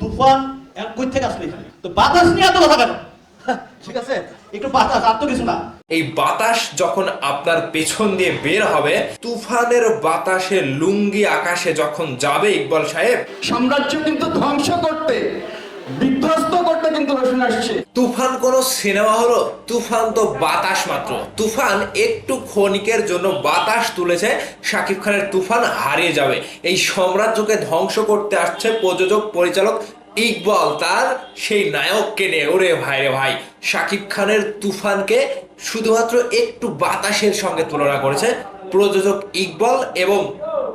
তুফান কই থেকে আসলে এখানে? তো বাতাস নিয়ে এত কথা কেন? ঠিক আছে, একটু বাতাস, আর তো কিছু না। এই বাতাস যখন আপনার পেছন দিয়ে বের হবে, তুফানের বাতাসে লুঙ্গি আকাশে যখন যাবে ইকবাল সাহেব, সাম্রাজ্য কিন্তু ধ্বংস করতে, বিধ্বস্ত করতে কিন্তু রসুন আসছে। তুফান কোন সিনেমা হলো? তুফান তো বাতাস মাত্র। তুফান একটু ক্ষণিকের জন্য বাতাস তুলেছে, শাকিব খানের তুফান হারিয়ে যাবে। এই সাম্রাজ্যকে ধ্বংস করতে আসছে প্রযোজক পরিচালক ইকবাল তার সেই নায়ককে নিয়ে। ওরে ভাই রে ভাই, শাকিব খানের তুফানকে শুধুমাত্র একটু বাতাসের সঙ্গে তুলনা করেছে প্রযোজক ইকবাল এবং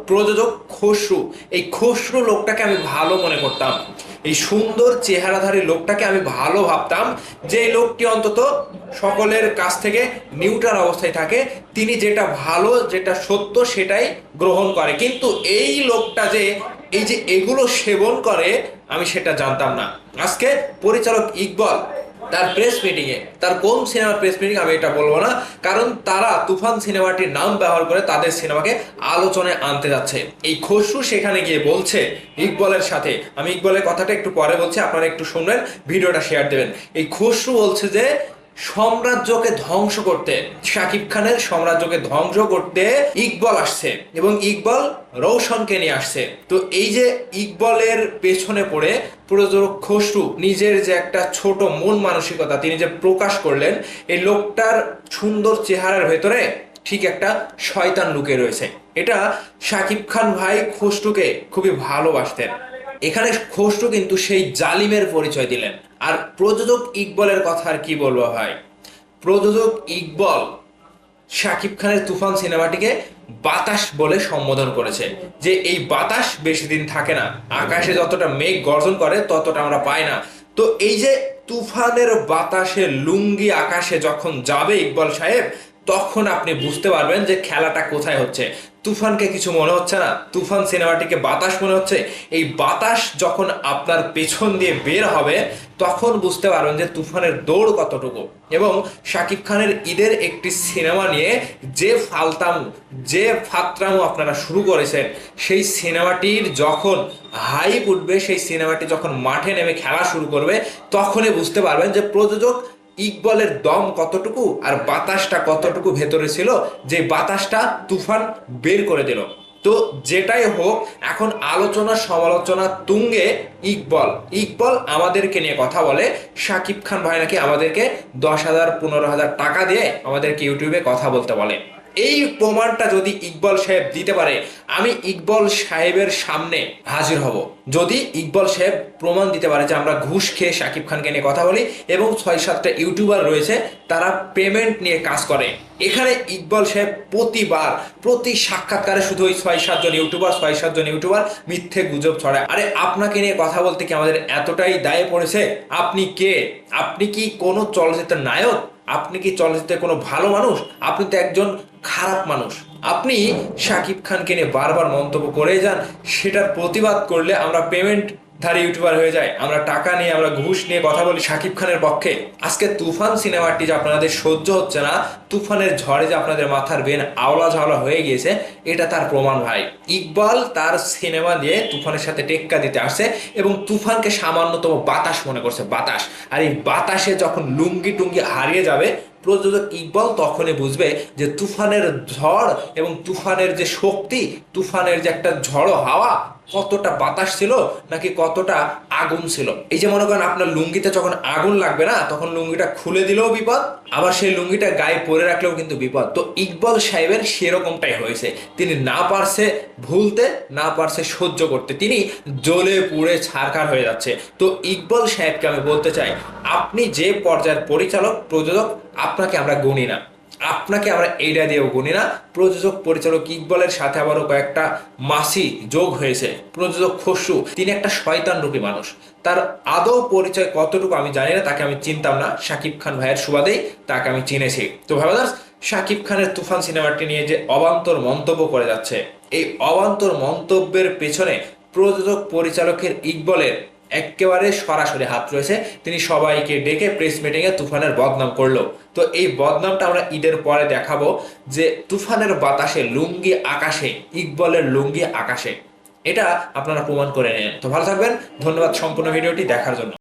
প্রযোজক খসরু। এই খসরু লোকটাকে আমি ভালো মনে করতাম, এই সুন্দর চেহারাধারী লোকটাকে আমি ভালো ভাবতাম, যে লোকটি অন্তত সকলের কাছ থেকে নিউট্রাল অবস্থায় থাকে। তিনি যেটা ভালো, যেটা সত্য সেটাই গ্রহণ করে। কিন্তু এই লোকটা যে এই যে এগুলো সেবন করে, আমি সেটা জানতাম না। আজকে পরিচালক ইকবাল তার প্রেস মিটিং এ, তার কোন সিনেমার প্রেস মিটিং আমি এটা বলবো না, কারণ তারা তুফান সিনেমাটির নাম ব্যবহার করে তাদের সিনেমাকে আলোচনায় আনতে যাচ্ছে। এই খসরু সেখানে গিয়ে বলছে ইকবালের সাথে, আমি ইকবালের কথাটা একটু পরে বলছি, আপনারা একটু শুনবেন, ভিডিওটা শেয়ার দেবেন। এই খসরু বলছে যে সাম্রাজ্যকে ধ্বংস করতে, শাকিব খানের সাম্রাজ্যকে ধ্বংস করতে ইকবাল আসছে এবং ইকবাল রৌশনকে নিয়ে আসছে। তো এই যে ইকবালের পেছনে পড়ে প্রযোজক খসরু নিজের যে একটা ছোট মন মানসিকতা তিনি যে প্রকাশ করলেন, এই লোকটার সুন্দর চেহারার ভেতরে ঠিক একটা শয়তান লুকে রয়েছে। এটা শাকিব খান ভাই খসরুকে খুবই ভালোবাসতেন। এখানে খসরু কিন্তু সেই জালিমের পরিচয় দিলেন। আর প্রযোজক ইকবালের কথা আর কি বলবো ভাই, প্রযোজক ইকবাল শাকিব খানের তুফান সিনেমাটিকে বাতাস বলে সম্বোধন করেছে, যে এই বাতাস বেশি দিন থাকে না, আকাশে যতটা মেঘ গর্জন করে ততটা আমরা পাই না। তো এই যে তুফানের বাতাসে লুঙ্গি আকাশে যখন যাবে ইকবাল সাহেব, তখন আপনি বুঝতে পারবেন যে খেলাটা কোথায় হচ্ছে। তুফানকে কিছু মনে হচ্ছে না, তুফান সিনেমাটিকে বাতাস মনে হচ্ছে। এই বাতাস যখন আপনার পেছন দিয়ে বের হবে, তখন বুঝতে পারবেন যে তুফানের দৌড় কতটুকু। এবং শাকিব খানের ঈদের একটি সিনেমা নিয়ে যে ফালতামু, যে ফাত্রামু আপনারা শুরু করেছেন, সেই সিনেমাটির যখন হাইপ উঠবে, সেই সিনেমাটি যখন মাঠে নেমে খেলা শুরু করবে, তখনই বুঝতে পারবেন যে প্রযোজক ইকবালের দম কতটুকু আর বাতাসটা কতটুকু ভেতরে ছিল, যে বাতাসটা তুফান বের করে দিল। তো যেটাই হোক, এখন আলোচনা সমালোচনা তুঙ্গে ইকবাল ইকবাল আমাদেরকে নিয়ে কথা বলে, শাকিব খান ভাই নাকি আমাদেরকে 10,000 15,000 টাকা দিয়ে আমাদেরকে ইউটিউবে কথা বলতে বলে। এই প্রমাণটা যদি ইকবাল সাহেব দিতে পারে, আমি ইকবাল সাহেবের সামনে হাজির হব। যদি ইকবাল সাহেব প্রমাণ দিতে পারে যে আমরা ঘুষ খেয়ে শাকিব খানকে নিয়ে কথা বলি এবং 6-7টা ইউটিউবার রয়েছে তারা পেমেন্ট নিয়ে কাজ করে, এখানে ইকবাল সাহেব প্রতিবার প্রতি সাক্ষাৎকারে শুধু ওই 6-7 জন ইউটিউবার মিথ্যে গুজব ছড়ায়। আরে আপনাকে নিয়ে কথা বলতে কি আমাদের এতটাই দায়ে পড়েছে? আপনি কে? আপনি কি কোনো চলচ্চিত্রের নায়ক? আপনি কি চলচ্চিত্রের কোনো ভালো মানুষ? আপনি তো একজন খারাপ মানুষ। আপনি শাকিব খানকে নিয়ে বারবার মন্তব্য করে যান, সেটার প্রতিবাদ করলে আমরা পেমেন্ট ধারী ইউটিউবার হয়ে যায়, আমরা টাকা নিয়ে, আমরা ঘুষ নিয়ে কথা বলি শাকিব খানের পক্ষে। আজকে তুফান সিনেমাটি যে আপনাদের সহ্য হচ্ছে না, তুফানের ঝড়ে যে আপনাদের মাথার বেন আওলা ঝাওলা হয়ে গিয়েছে, এটা তার প্রমাণ ভাই। ইকবাল তার সিনেমা দিয়ে তুফানের সাথে টেক্কা দিতে আসছে এবং তুফানকে সামান্যতম বাতাস মনে করছে, বাতাস। আর এই বাতাসে যখন লুঙ্গি টুঙ্গি হারিয়ে যাবে, প্রযোজক ইকবাল তখনই বুঝবে যে তুফানের ঝড় এবং তুফানের যে শক্তি, তুফানের যে একটা ঝড়ো হাওয়া, কতটা বাতাস ছিল নাকি কতটা আগুন ছিল। এই যে মনে করেন আপনার লুঙ্গিতে যখন আগুন লাগবে না, তখন লুঙ্গিটা খুলে দিলেও বিপদ, আবার সেই লুঙ্গিটা গায়ে পরে রাখলেও কিন্তু বিপদ। তো ইকবাল সাহেবের সেরকমটাই হয়েছে, তিনি না পারছে ভুলতে, না পারছে সহ্য করতে, তিনি জ্বলে পুড়ে ছারখার হয়ে যাচ্ছে। তো ইকবাল সাহেবকে আমি বলতে চাই, আপনি যে পর্যায়ের পরিচালক প্রযোজক, আপনাকে আমরা গুনি না, আপনাকে আমরা এইটা দিয়েও গুনি না। প্রযোজক পরিচালক ইকবালের সাথে আবারও কয়েকটা মাসি যোগ হয়েছে। প্রযোজক খসরু তিনি একটা শয়তান রূপী মানুষ, তার আদৌ পরিচয় কতটুকু আমি জানি না, তাকে আমি চিনতাম না, শাকিব খান ভাইয়ের সুবাদেই তাকে আমি চিনেছি। তো ভাবাদাস, শাকিব খানের তুফান সিনেমাটি নিয়ে যে অবান্তর মন্তব্য করে যাচ্ছে, এই অবান্তর মন্তব্যের পেছনে প্রযোজক পরিচালকের ইকবালের একেবারে সরাসরি হাত রয়েছে। তিনি সবাইকে ডেকে প্রেস মিটিং এ তুফানের বদনাম করলো। তো এই বদনামটা আমরা ঈদের পরে দেখাবো, যে তুফানের বাতাসে লুঙ্গি আকাশে, ইকবালের লুঙ্গি আকাশে, এটা আপনারা প্রমাণ করে নেন। তো ভালো থাকবেন, ধন্যবাদ সম্পূর্ণ ভিডিওটি দেখার জন্য।